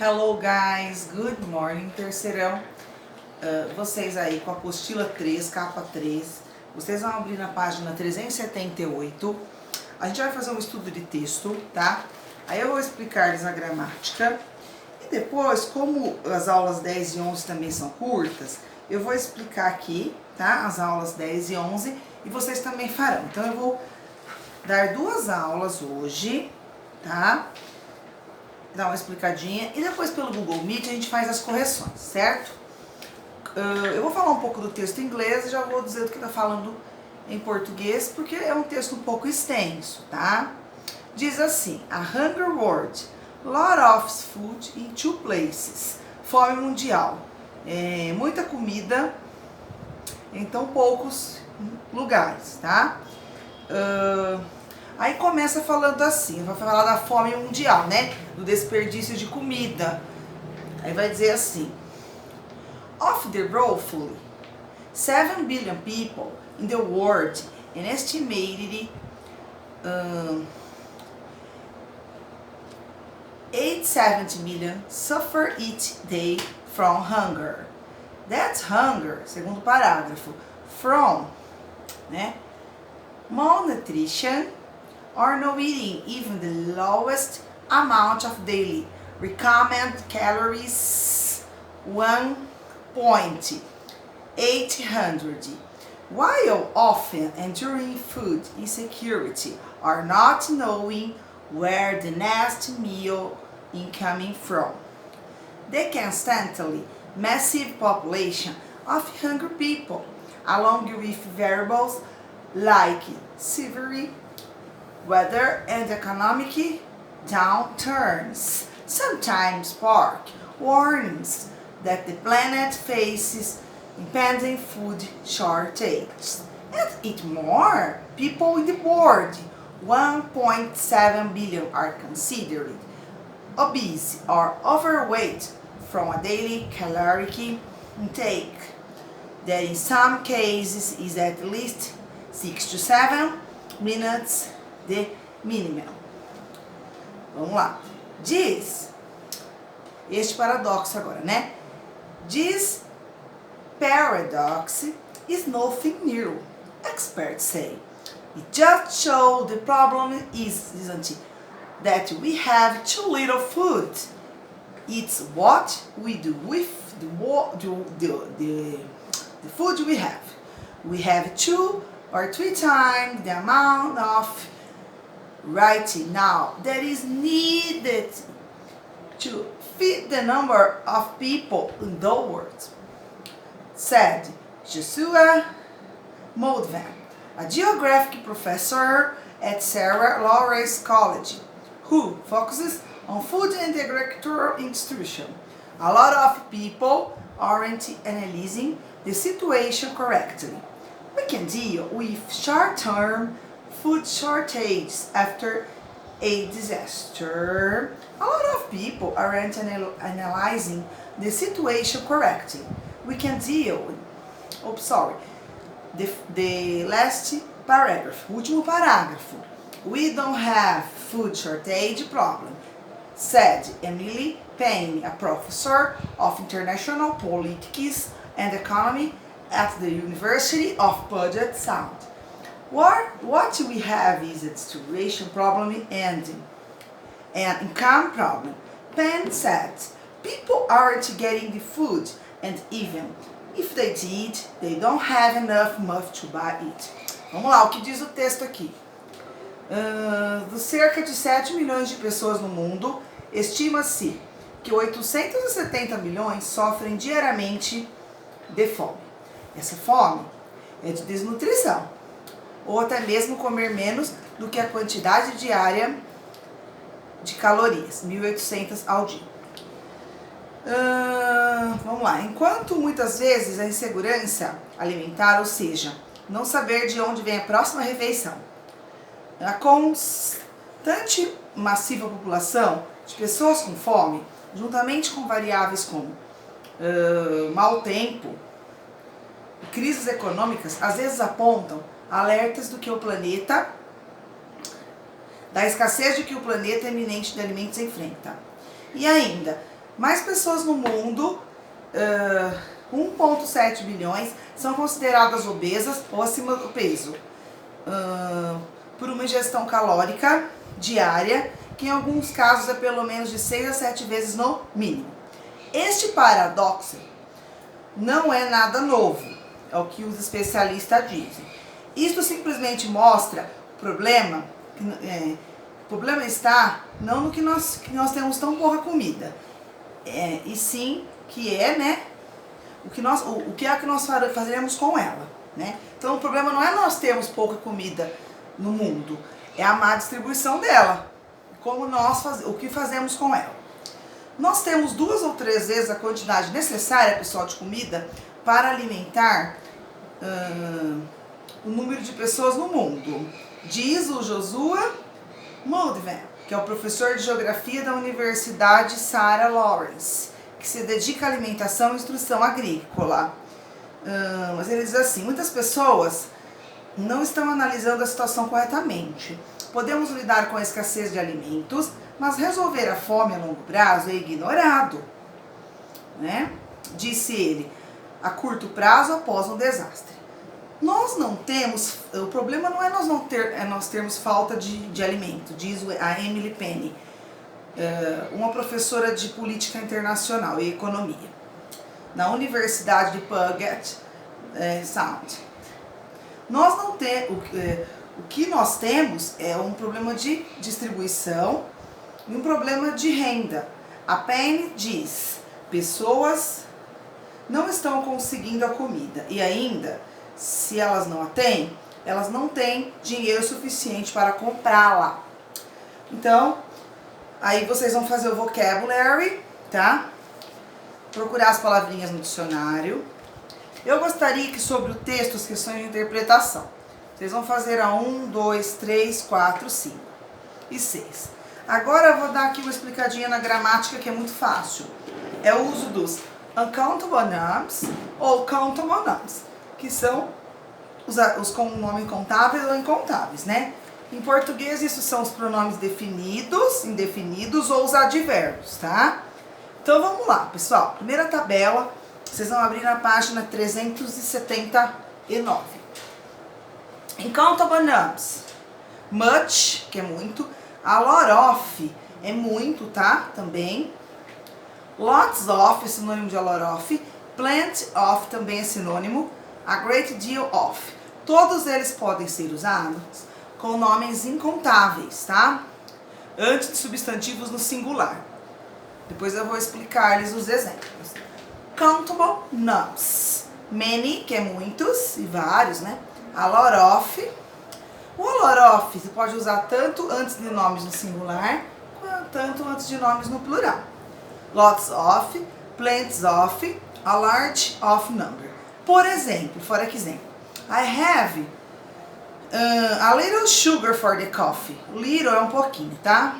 Hello guys, good morning, terceirão. Vocês aí com a apostila 3, capa 3, vocês vão abrir na página 378. A gente vai fazer um estudo de texto, tá? Aí eu vou explicar-lhes a gramática. E depois, como as aulas 10 e 11 também são curtas, eu vou explicar aqui, tá? As aulas 10 e 11 e vocês também farão. Então eu vou dar 2 aulas hoje, tá? Dar uma explicadinha e depois pelo Google Meet a gente faz as correções, certo? Eu vou falar um pouco do texto em inglês e já vou dizer do que tá falando em português, porque é um texto um pouco extenso, tá? Diz assim: a hunger world, lot of food in 2 places. Fome mundial, muita comida em tão poucos lugares, tá? Aí começa falando assim, vai falar da fome mundial, né? Do desperdício de comida. Aí vai dizer assim: of the roughly 7 billion people in the world, an estimated 870 million suffer each day from hunger. That's hunger, segundo parágrafo. From, né? Malnutrition or not eating even the lowest amount of daily recommended calories, 1.800, while often enduring food insecurity or not knowing where the next meal is coming from. The constantly massive population of hungry people, along with variables like severe weather and economic downturns, sometimes spark warnings that the planet faces impending food shortages. And eat more people in the world, 1.7 billion, are considered obese or overweight from a daily caloric intake that in some cases is at least 6 to 7 minutes the minimum. Vamos lá. Diz, este paradoxo agora, né? This paradox is nothing new, experts say. It just shows the problem isn't that we have too little food. It's what we do with the food we have. We have 2 or 3 times the amount of right now that is needed to feed the number of people in the world, said Joshua Moldvan, a geography professor at Sarah Lawrence College, who focuses on food and agricultural institution. A lot of people aren't analyzing the situation correctly. We can deal with short-term food shortages after a disaster. A lot of people aren't analyzing the situation correctly. We can deal with, the last paragraph, último parágrafo. We don't have food shortage problem, said Emily Payne, a professor of international politics and economy at the University of Puget Sound. What we have is a situation problem and an income problem. Penn said people aren't getting the food, and even if they did, they don't have enough money to buy it. Vamos lá, o que diz o texto aqui? Dos cerca de 7 milhões de pessoas no mundo, estima-se que 870 milhões sofrem diariamente de fome. Essa fome é de desnutrição, ou até mesmo comer menos do que a quantidade diária de calorias, 1.800 ao dia. Vamos lá. Enquanto muitas vezes a insegurança alimentar, ou seja, não saber de onde vem a próxima refeição, a constante massiva população de pessoas com fome, juntamente com variáveis como mau tempo e crises econômicas, às vezes apontam alertas do que o planeta, da escassez de que o planeta eminente de alimentos enfrenta. E ainda, mais pessoas no mundo, 1,7 bilhões, são consideradas obesas ou acima do peso, por uma ingestão calórica diária, que em alguns casos é pelo menos de 6 a 7 vezes no mínimo. Este paradoxo não é nada novo, é o que os especialistas dizem. Isto simplesmente mostra o problema. O problema está não no que nós temos tão pouca comida, e sim que é, né, o que nós faremos com ela, né? Então o problema não é nós termos pouca comida no mundo, é a má distribuição dela, o que fazemos com ela. Nós temos 2 ou 3 vezes a quantidade necessária, pessoal, de comida para alimentar o número de pessoas no mundo, diz o Joshua Muldevan, que é o professor de geografia da Universidade Sarah Lawrence, que se dedica à alimentação e instrução agrícola. Mas ele diz assim: muitas pessoas não estão analisando a situação corretamente. Podemos lidar com a escassez de alimentos, mas resolver a fome a longo prazo é ignorado, né? Disse ele, a curto prazo após um desastre. Nós não temos, o problema não é nós termos falta de alimento, diz a Emily Penny, uma professora de política internacional e economia, na Universidade de Puget Sound. Nós não temos, o que nós temos é um problema de distribuição e um problema de renda. A Penny diz, pessoas não estão conseguindo a comida e ainda, se elas não a têm, elas não têm dinheiro suficiente para comprá-la. Então, aí vocês vão fazer o vocabulary, tá? Procurar as palavrinhas no dicionário. Eu gostaria que sobre o texto, as questões de interpretação, vocês vão fazer a 1, 2, 3, 4, 5 e 6. Agora eu vou dar aqui uma explicadinha na gramática que é muito fácil. É o uso dos uncountable nouns ou countable nouns, que são os com nome contáveis ou incontáveis, né? Em português, isso são os pronomes definidos, indefinidos ou os advérbios, tá? Então vamos lá, pessoal. Primeira tabela, vocês vão abrir na página 379. Uncountable nouns. Much, que é muito. A lot of é muito, tá? Também. Lots of é sinônimo de a lot of. Plenty of também é sinônimo. A great deal of. Todos eles podem ser usados com nomes incontáveis, tá? Antes de substantivos no singular. Depois eu vou explicar-lhes os exemplos. Countable nouns. Many, que é muitos e vários, né? A lot of. O a lot of você pode usar tanto antes de nomes no singular, quanto antes de nomes no plural. Lots of, plenty of, a large of number. Por exemplo, for example, I have a little sugar for the coffee. Little é um pouquinho, tá?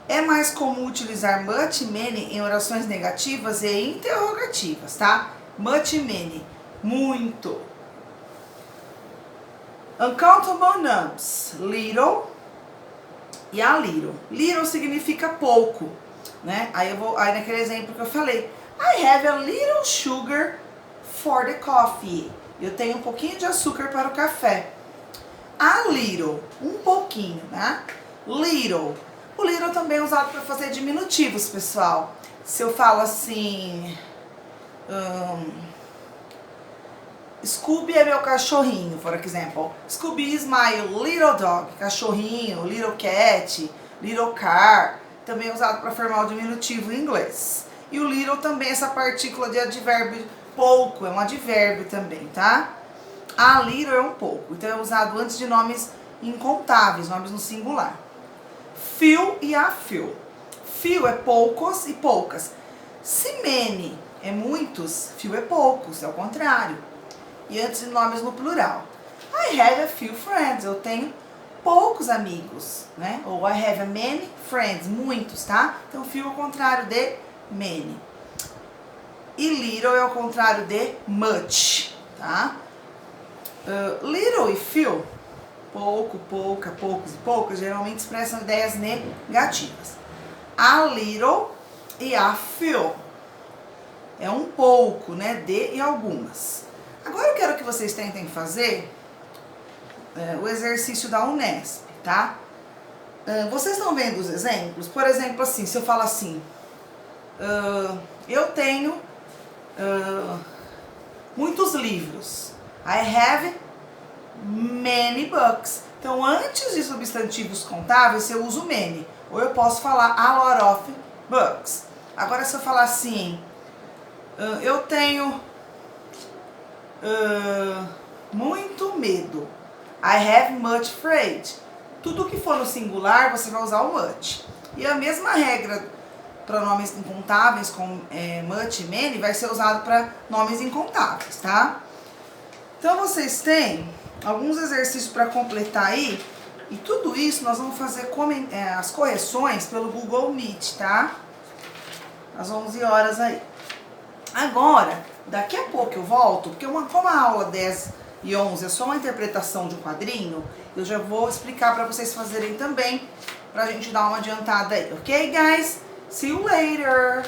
É mais comum utilizar much e many em orações negativas e interrogativas, tá? Much e many, muito. Uncountable nouns, little e a little. Little significa pouco, né? Aí naquele exemplo que eu falei, I have a little sugar for the coffee. Eu tenho um pouquinho de açúcar para o café. A little, um pouquinho, né? Little. O little também é usado para fazer diminutivos, pessoal. Se eu falo assim, Scooby é meu cachorrinho, por exemplo. Scooby is my little dog. Cachorrinho, little cat, little car. Também é usado para formar o diminutivo em inglês. E o little também, essa partícula de advérbio pouco, é um advérbio também, tá? A little é um pouco. Então é usado antes de nomes incontáveis, nomes no singular. Few e a few. Few é poucos e poucas. Se many é muitos, few é poucos, é o contrário. E antes de nomes no plural. I have a few friends. Eu tenho poucos amigos, né? Ou I have a many friends. Muitos, tá? Então, few é o contrário de many. E little é o contrário de much, tá? Little e few, pouco, pouca, poucos e poucas, geralmente expressam ideias negativas. A little e a few. É um pouco, né? De e algumas. Agora eu quero que vocês tentem fazer o exercício da Unesp, tá? Vocês estão vendo os exemplos? Por exemplo, assim, se eu falo assim, eu tenho muitos livros. I have many books. Então, antes de substantivos contáveis, eu uso many. Ou eu posso falar a lot of books. Agora, se eu falar assim, eu tenho muito medo. I have much afraid. Tudo que for no singular, você vai usar o much. E a mesma regra para nomes incontáveis, com much e many, vai ser usado para nomes incontáveis, tá? Então, vocês têm alguns exercícios para completar aí. E tudo isso nós vamos fazer as correções pelo Google Meet, tá? Às 11 horas aí. Agora, daqui a pouco eu volto, porque como a aula 10 e 11 é só uma interpretação de um quadrinho, eu já vou explicar para vocês fazerem também, pra gente dar uma adiantada aí, ok, guys? See you later!